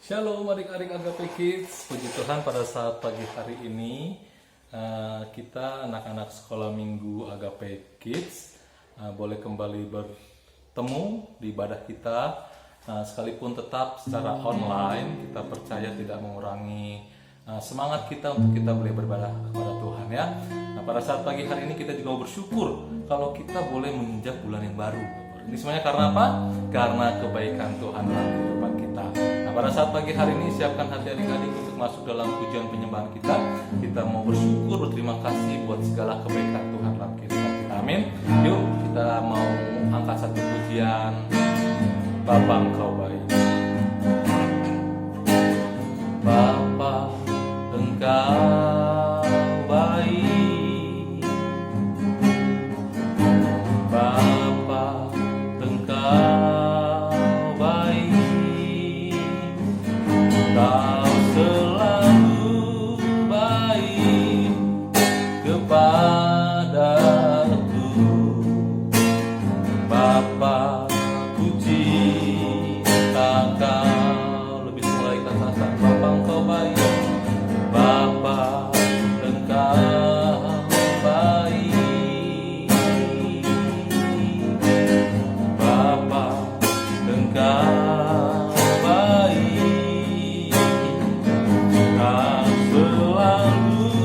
Shalom adik-adik Agape Kids. Puji Tuhan pada saat pagi hari ini kita anak-anak sekolah minggu Agape Kids boleh kembali bertemu di ibadah kita, sekalipun tetap secara online. Kita percaya tidak mengurangi semangat kita untuk kita boleh beribadah kepada Tuhan ya. Nah, pada saat pagi hari ini kita juga bersyukur kalau kita boleh menginjak bulan yang baru. Ini semuanya karena apa? Karena kebaikan Tuhan dalam kehidupan kita. Nah, pada saat pagi hari ini siapkan hati adik-adik untuk masuk dalam pujian penyembahan kita. Kita mau bersyukur, berterima kasih buat segala kebaikan Tuhan dalam kehidupan kita. Amin. Yuk kita mau angkat satu pujian. Bapa Engkau baik. Bapa Engkau baik. Bapa Engkau baik. Kau selalu baik kepadaku. Bapa puji Engkau. Lebih mulai katakan Bapa Engkau baik. Bapa Engkau baik. Bapa Engkau baik. Kau selalu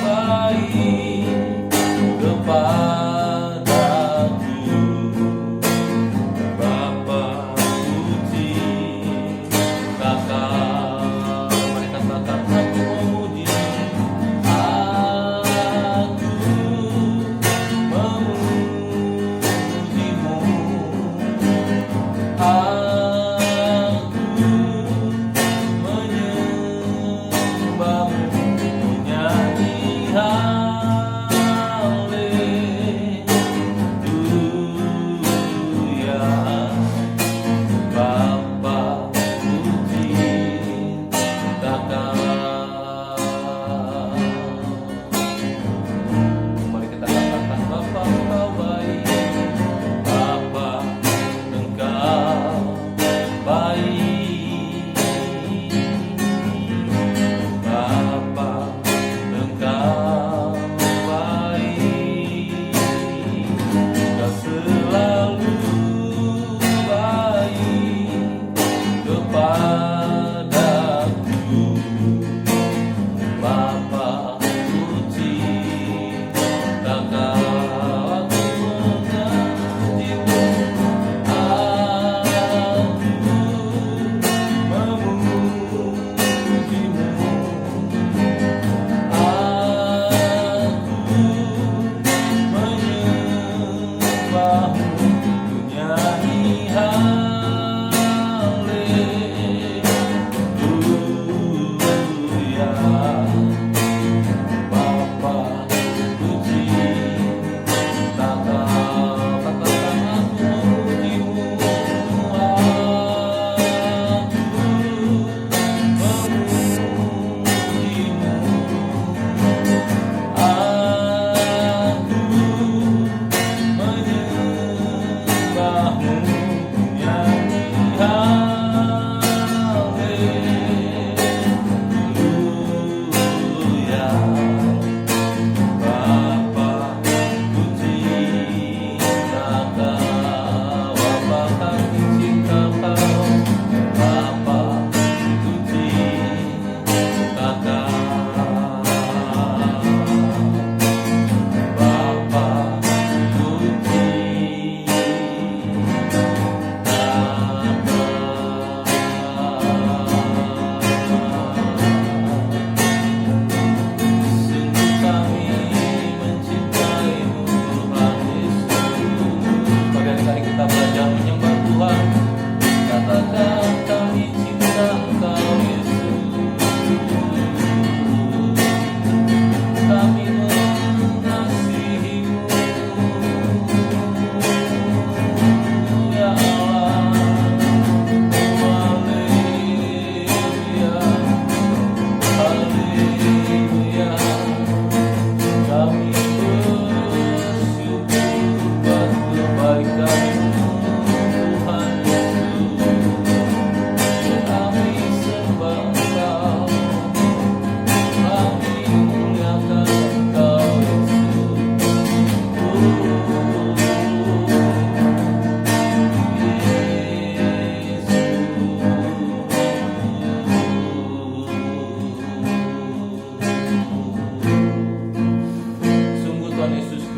baik kepadaku. Bapa puji Kakak. Mari katakan aku memuji. Aku memujimu. Aku menyembahmu, nyanyi haleluya.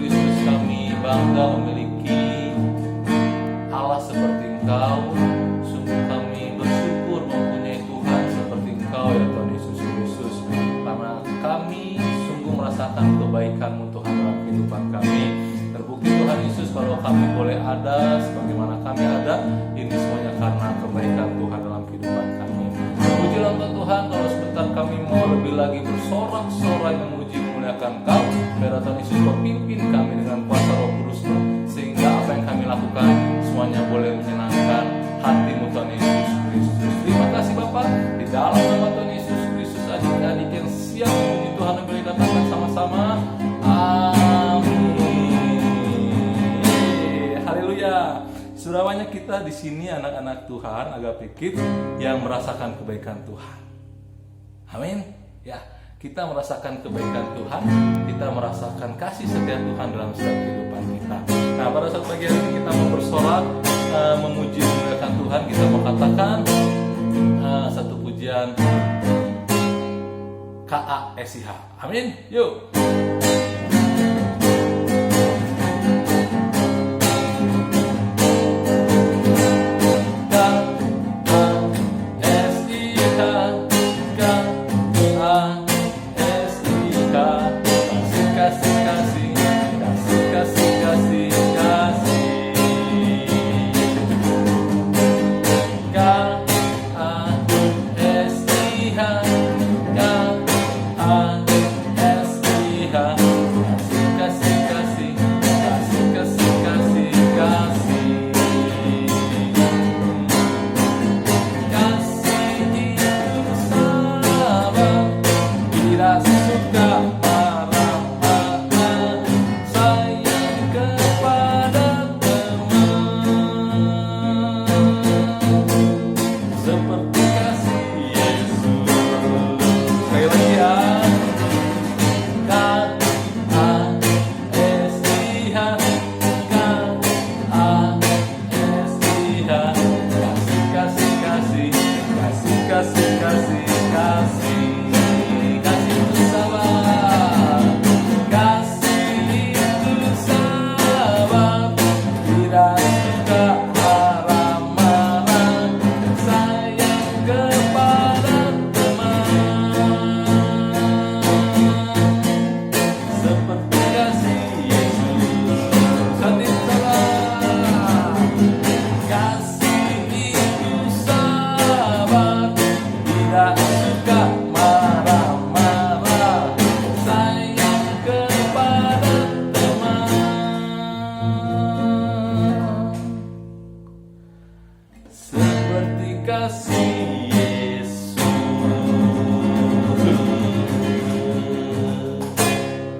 Kristus, kami bangga memiliki Allah seperti Engkau. Sungguh kami bersyukur mempunyai Tuhan seperti Engkau ya Tuhan Yesus Kristus, karena kami sungguh merasakan kebaikan-Mu Tuhan dalam kehidupan kami. Terbukti Tuhan Yesus kalau kami boleh ada sebagaimana kami ada, ini semuanya karena kebaikan Tuhan dalam kehidupan kami. Pujilah untuk Tuhan, kalau sebentar kami mau lebih lagi bersorak-sorai memuji memuliakan Kau. Biar Tuhan Yesus memimpin kami dengan kuasa Roh Kudus-Mu, sehingga apa yang kami lakukan semuanya boleh menyenangkan hati-Mu Tuhan Yesus Kristus. Terima kasih Bapa, di dalam nama Tuhan Yesus Kristus, adik-adik yang siap memuji Tuhan yang boleh katakan sama-sama amin. Haleluya. Sudah banyak kita di sini anak-anak Tuhan Agape Kids yang merasakan kebaikan Tuhan. Amin. Ya, kita merasakan kebaikan Tuhan, kita merasakan kasih setia Tuhan dalam setiap kehidupan kita. Nah, pada saat pagi hari ini kita mau bersorak, memuji memuliakan Tuhan. Kita mau katakan satu pujian KASIH. Amin. Yuk.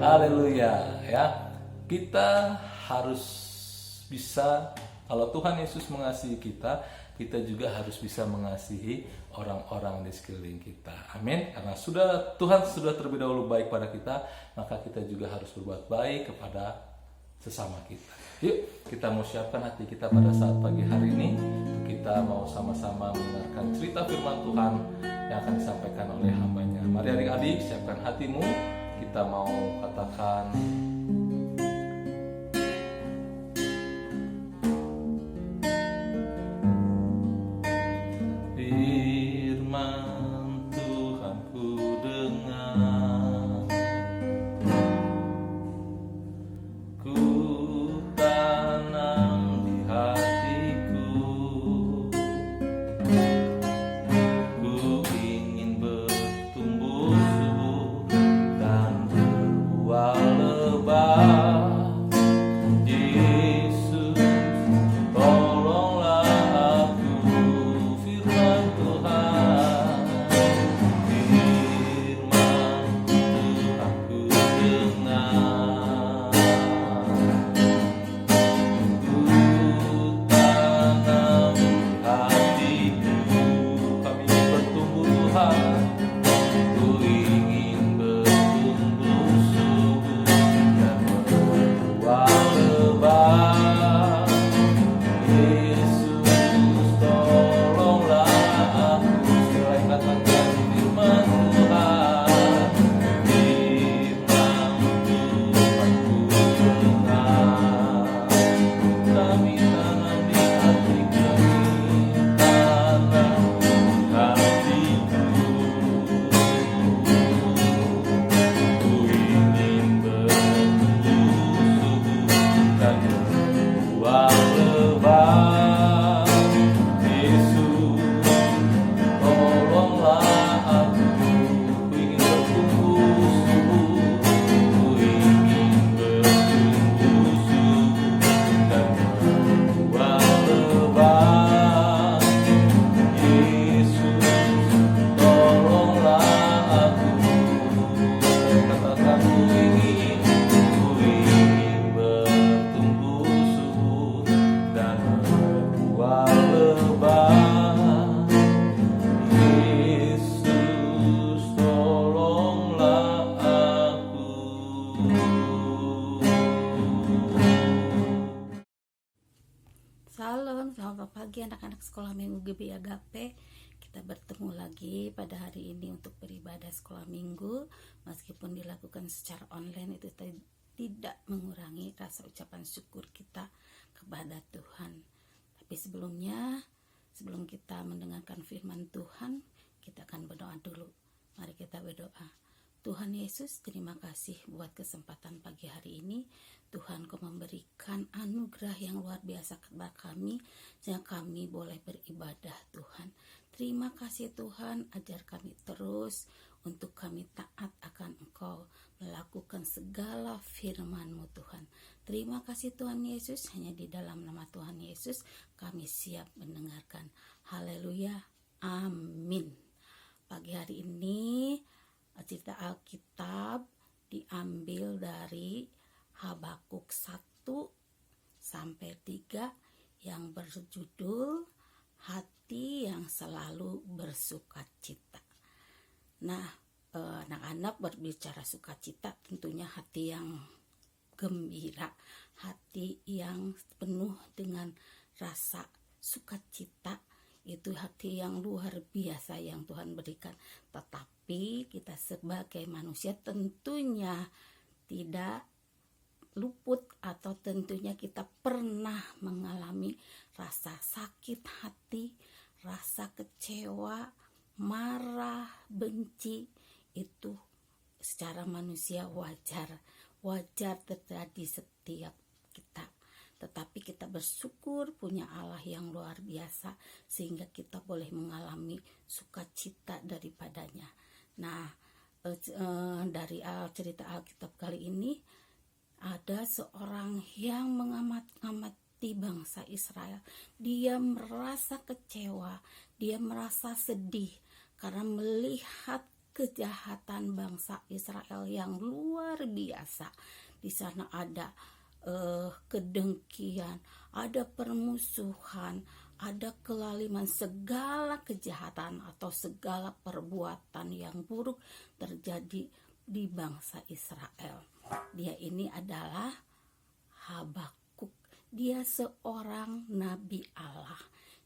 Haleluya ya. Kita harus bisa, kalau Tuhan Yesus mengasihi kita, kita juga harus bisa mengasihi orang-orang di sekeliling kita. Amin. Karena Tuhan sudah terlebih dahulu baik pada kita, maka kita juga harus berbuat baik kepada sesama kita. Yuk, kita mau siapkan hati kita pada saat pagi hari ini. Kita mau sama-sama mendengarkan cerita firman Tuhan yang akan disampaikan oleh hamba-Nya. Mari adik-adik, siapkan hatimu. Kita mau katakan firman Tuhan ku dengar, ku tanam di hatiku, ku ingin bertumbuh subur dan berbuah lebat. Yesus, tolonglah aku, firman Tuhan, firman Tuhan ku dengar. selamat pagi anak-anak sekolah minggu GB Agape. Kita bertemu lagi pada hari ini untuk beribadah sekolah minggu. Meskipun dilakukan secara online, itu tidak mengurangi rasa ucapan syukur kita kepada Tuhan. Tapi sebelum kita mendengarkan firman Tuhan, kita akan berdoa dulu. Mari kita berdoa. Tuhan Yesus, terima kasih buat kesempatan pagi hari ini. Tuhan, Kau memberikan anugerah yang luar biasa kepada kami, sehingga kami boleh beribadah, Tuhan. Terima kasih Tuhan, ajar kami terus untuk kami taat akan Engkau, melakukan segala firman-Mu, Tuhan. Terima kasih Tuhan Yesus, hanya di dalam nama Tuhan Yesus kami siap mendengarkan. Haleluya, amin. Pagi hari ini cerita Alkitab diambil dari Habakuk 1 sampai 3 yang berjudul Hati yang Selalu Bersukacita. Nah, anak-anak berbicara sukacita, tentunya hati yang gembira, hati yang penuh dengan rasa sukacita. Itu hati yang luar biasa yang Tuhan berikan. Tetapi kita sebagai manusia tentunya tidak luput, atau tentunya kita pernah mengalami rasa sakit hati, rasa kecewa, marah, benci. Itu secara manusia wajar terjadi setiap kita. Tetapi kita bersyukur punya Allah yang luar biasa, sehingga kita boleh mengalami sukacita daripadanya. Nah, dari cerita Alkitab kali ini, ada seorang yang mengamati bangsa Israel. Dia merasa kecewa, dia merasa sedih karena melihat kejahatan bangsa Israel yang luar biasa. Di sana ada kedengkian, ada permusuhan, ada kelaliman, segala kejahatan atau segala perbuatan yang buruk terjadi di bangsa Israel. Dia ini adalah Habakuk. Dia seorang nabi Allah.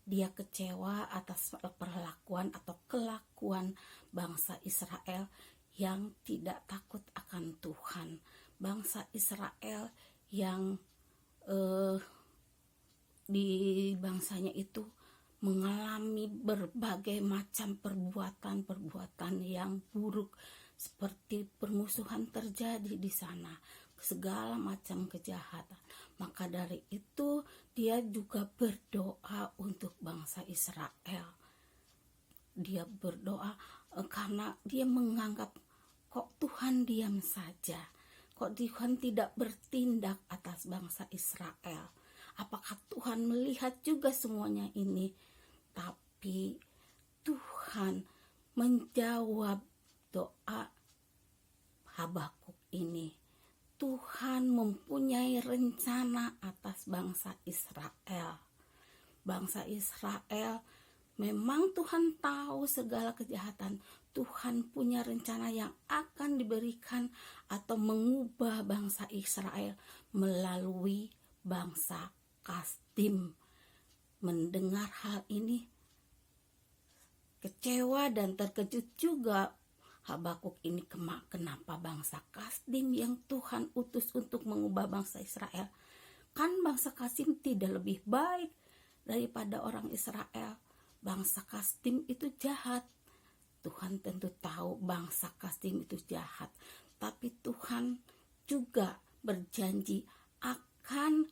Dia kecewa atas perlakuan atau kelakuan bangsa Israel yang tidak takut akan Tuhan. Bangsa Israel yang di bangsanya itu mengalami berbagai macam perbuatan yang buruk, seperti permusuhan terjadi di sana, segala macam kejahatan. Maka dari itu dia juga berdoa untuk bangsa Israel. Dia berdoa karena dia menganggap, kok Tuhan diam saja? Kok Tuhan tidak bertindak atas bangsa Israel? Apakah Tuhan melihat juga semuanya ini? Tapi Tuhan menjawab doa Habakuk ini. Tuhan mempunyai rencana atas bangsa Israel. Bangsa Israel, memang Tuhan tahu segala kejahatan. Tuhan punya rencana yang akan diberikan atau mengubah bangsa Israel melalui bangsa Kasdim. Mendengar hal ini, kecewa dan terkejut juga Habakuk ini. Kenapa bangsa Kasdim yang Tuhan utus untuk mengubah bangsa Israel? Kan bangsa Kasdim tidak lebih baik daripada orang Israel. Bangsa Kasdim itu jahat. Tuhan tentu tahu bangsa Kasdim itu jahat, tapi Tuhan juga berjanji akan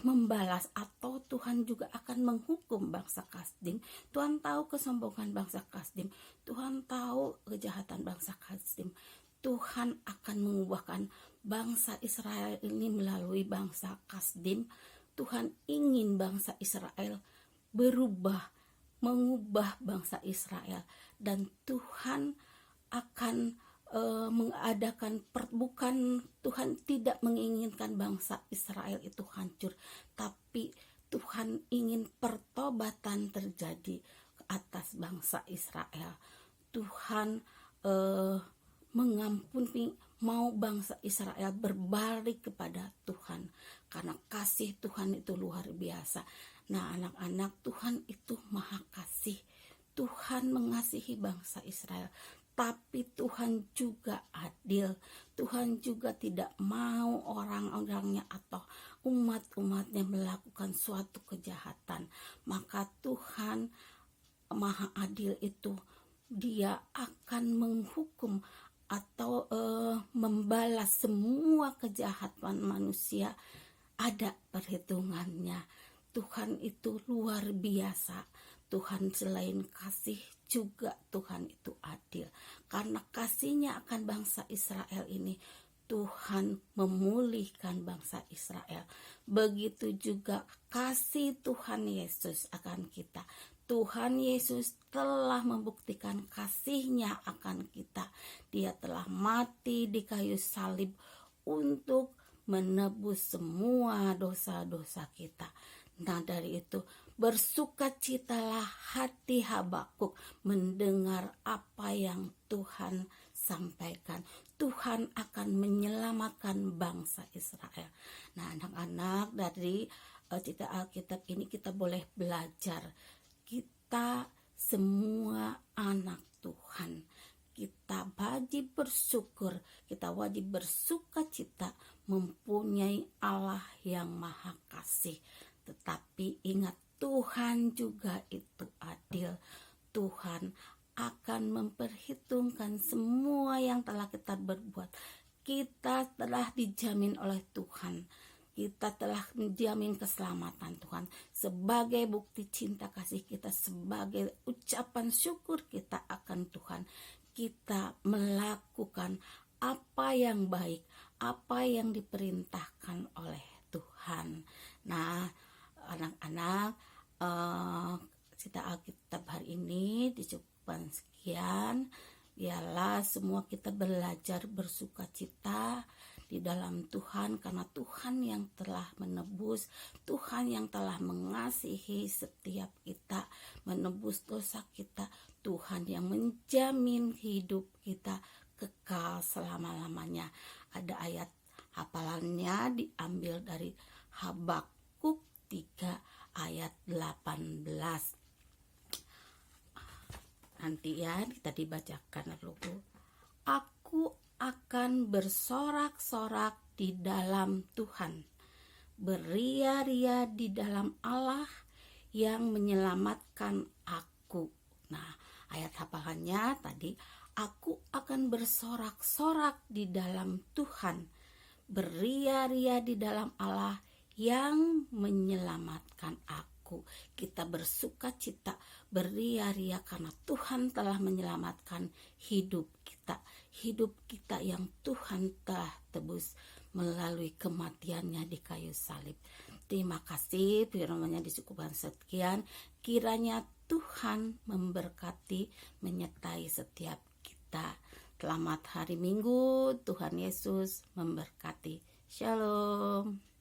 membalas, atau Tuhan juga akan menghukum bangsa Kasdim. Tuhan tahu kesombongan bangsa Kasdim, Tuhan tahu kejahatan bangsa Kasdim. Tuhan akan mengubahkan bangsa Israel ini melalui bangsa Kasdim. Tuhan ingin bangsa Israel berubah, mengubah bangsa Israel, dan Tuhan akan mengadakan bukan Tuhan tidak menginginkan bangsa Israel itu hancur, tapi Tuhan ingin pertobatan terjadi atas bangsa Israel. Tuhan mengampuni, mau bangsa Israel berbalik kepada Tuhan, karena kasih Tuhan itu luar biasa. Nah, anak-anak, Tuhan itu maha kasih. Tuhan mengasihi bangsa Israel, tapi Tuhan juga adil. Tuhan juga tidak mau orang-orangnya atau umat-umatnya melakukan suatu kejahatan. Maka Tuhan maha adil itu, dia akan menghukum atau membalas semua kejahatan manusia. Ada perhitungannya. Tuhan itu luar biasa. Tuhan selain kasih juga Tuhan itu adil. Karena kasihnya akan bangsa Israel ini, Tuhan memulihkan bangsa Israel. Begitu juga kasih Tuhan Yesus akan kita. Tuhan Yesus telah membuktikan kasihnya akan kita. Dia telah mati di kayu salib untuk menebus semua dosa-dosa kita. Nah, dari itu bersukacitalah hati Habakuk mendengar apa yang Tuhan sampaikan. Tuhan akan menyelamatkan bangsa Israel. Nah, anak-anak, dari cerita Alkitab ini kita boleh belajar. Kita semua anak Tuhan. Kita wajib bersyukur, kita wajib bersukacita mempunyai Allah yang maha kasih. Tetapi ingat, Tuhan juga itu adil. Tuhan akan memperhitungkan semua yang telah kita berbuat. Kita telah dijamin oleh Tuhan. Kita telah menjamin keselamatan Tuhan. Sebagai bukti cinta kasih kita, sebagai ucapan syukur kita akan Tuhan, kita melakukan apa yang baik, apa yang diperintahkan oleh Tuhan. Nah, anak-anak, cerita Alkitab hari ini dicukupkan sekian. Biarlah semua kita belajar bersukacita di dalam Tuhan, karena Tuhan yang telah menebus, Tuhan yang telah mengasihi setiap kita, menebus dosa kita, Tuhan yang menjamin hidup kita kekal selama-lamanya. Ada ayat hafalannya diambil dari Habakuk 3 ayat 18. Nanti ya kita dibacakan dulu. Aku akan bersorak-sorak di dalam Tuhan, beria-ria di dalam Allah yang menyelamatkan aku. Nah, ayat hafalannya tadi, aku akan bersorak-sorak di dalam Tuhan, beria-ria di dalam Allah yang menyelamatkan aku. Kita bersukacita, beria-ria karena Tuhan telah menyelamatkan hidup kita yang Tuhan telah tebus melalui kematiannya di kayu salib. Terima kasih, firman-Nya dicukupkan sekian. Kiranya Tuhan memberkati, menyertai setiap kita. Selamat hari Minggu, Tuhan Yesus memberkati. Shalom.